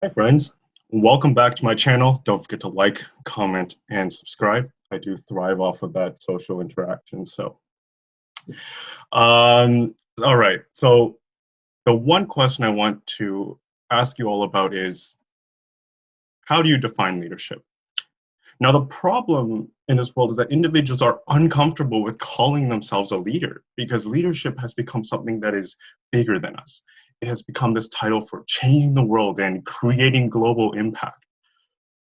Hi friends, welcome back to my channel. Don't forget to like, comment, and subscribe. I do thrive off of that social interaction. All right. So the one question I want to ask you all about is, how do you define leadership? Now, the problem in this world is that individuals are uncomfortable with calling themselves a leader because leadership has become something that is bigger than us. It has become this title for changing the world and creating global impact.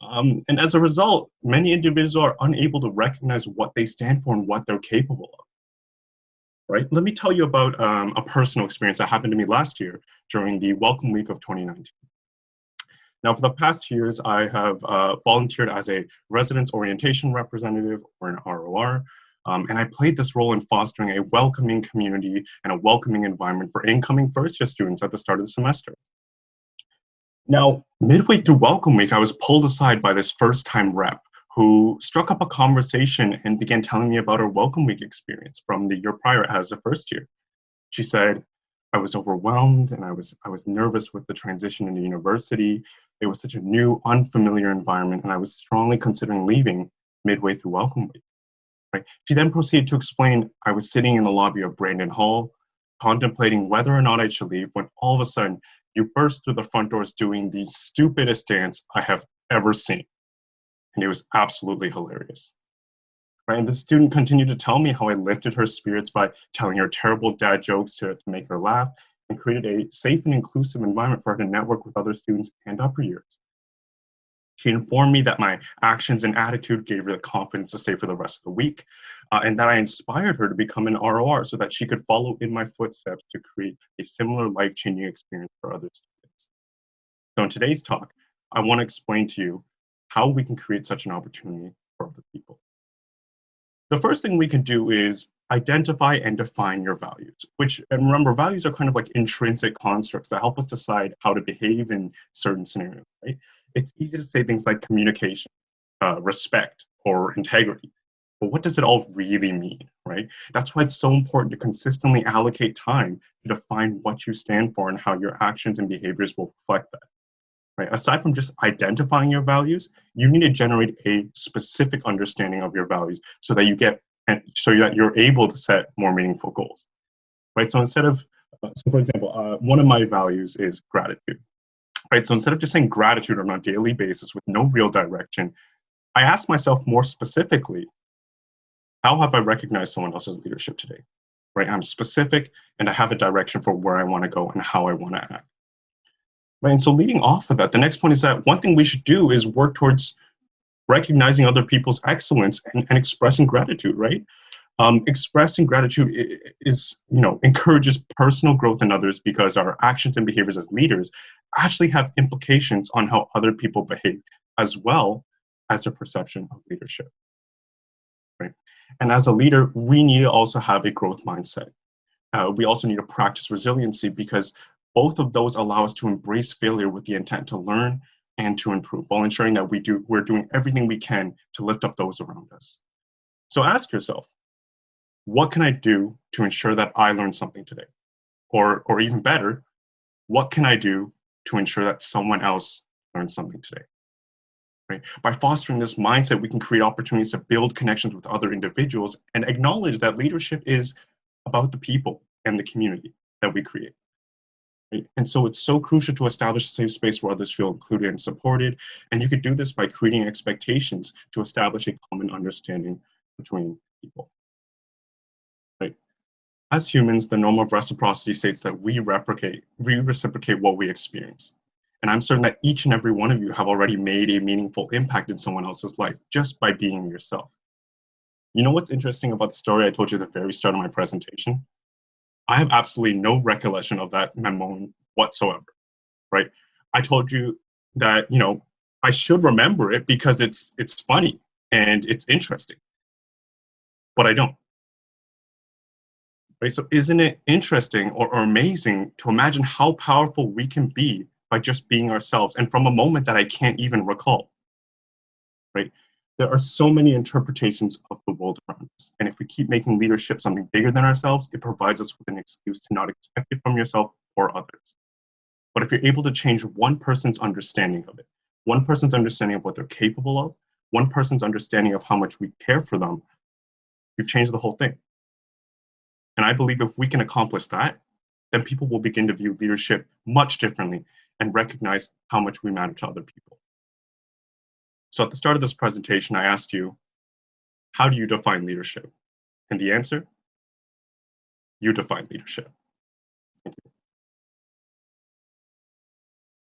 And as a result, many individuals are unable to recognize what they stand for and what they're capable of. Right? Let me tell you about a personal experience that happened to me last year during the Welcome Week of 2019. Now, for the past years, I have volunteered as a residence orientation representative, or an ROR, and I played this role in fostering a welcoming community and a welcoming environment for incoming first-year students at the start of the semester. Now, midway through Welcome Week, I was pulled aside by this first-time rep who struck up a conversation and began telling me about her Welcome Week experience from the year prior as a first year. She said, I was overwhelmed and I was nervous with the transition into university. It was such a new, unfamiliar environment, and I was strongly considering leaving midway through Welcome Week. Right? She then proceeded to explain I was sitting in the lobby of Brandon Hall, contemplating whether or not I should leave, when all of a sudden you burst through the front doors doing the stupidest dance I have ever seen. And it was absolutely hilarious. Right? And the student continued to tell me how I lifted her spirits by telling her terrible dad jokes to make her laugh and created a safe and inclusive environment for her to network with other students and upper years. She informed me that my actions and attitude gave her the confidence to stay for the rest of the week, and that I inspired her to become an ROR so that she could follow in my footsteps to create a similar life-changing experience for other students. So in today's talk, I want to explain to you how we can create such an opportunity for other people. The first thing we can do is identify and define your values, and remember, values are kind of like intrinsic constructs that help us decide how to behave in certain scenarios, right? It's easy to say things like communication, respect, or integrity. But what does it all really mean, right? That's why it's so important to consistently allocate time to define what you stand for and how your actions and behaviors will reflect that. Right? Aside from just identifying your values, you need to generate a specific understanding of your values so that you're able to set more meaningful goals. Right? So for example, one of my values is gratitude. Right? So instead of just saying gratitude on a daily basis with no real direction, I ask myself more specifically, how have I recognized someone else's leadership today? Right? I'm specific and I have a direction for where I want to go and how I want to act. Right? And so leading off of that, the next point is that one thing we should do is work towards recognizing other people's excellence and expressing gratitude, right? Expressing gratitude encourages personal growth in others because our actions and behaviors as leaders actually have implications on how other people behave, as well as their perception of leadership, right? And as a leader, we need to also have a growth mindset. We also need to practice resiliency because both of those allow us to embrace failure with the intent to learn and to improve, while ensuring that we're doing everything we can to lift up those around us. So ask yourself, what can I do to ensure that I learn something today? Or even better, what can I do to ensure that someone else learns something today? Right? By fostering this mindset, we can create opportunities to build connections with other individuals and acknowledge that leadership is about the people and the community that we create. Right? And so it's so crucial to establish a safe space where others feel included and supported. And you could do this by creating expectations to establish a common understanding between people. Right? As humans, the norm of reciprocity states that we reciprocate what we experience. And I'm certain that each and every one of you have already made a meaningful impact in someone else's life just by being yourself. You know what's interesting about the story I told you at the very start of my presentation? I have absolutely no recollection of that memo whatsoever, right? I told you that, I should remember it because it's funny and it's interesting, but I don't. Right? So isn't it interesting or amazing to imagine how powerful we can be by just being ourselves and from a moment that I can't even recall, right? There are so many interpretations of the world around us. And if we keep making leadership something bigger than ourselves, it provides us with an excuse to not expect it from yourself or others. But if you're able to change one person's understanding of it, one person's understanding of what they're capable of, one person's understanding of how much we care for them, you've changed the whole thing. And I believe if we can accomplish that, then people will begin to view leadership much differently and recognize how much we matter to other people. So at the start of this presentation, I asked you, how do you define leadership? And the answer, you define leadership.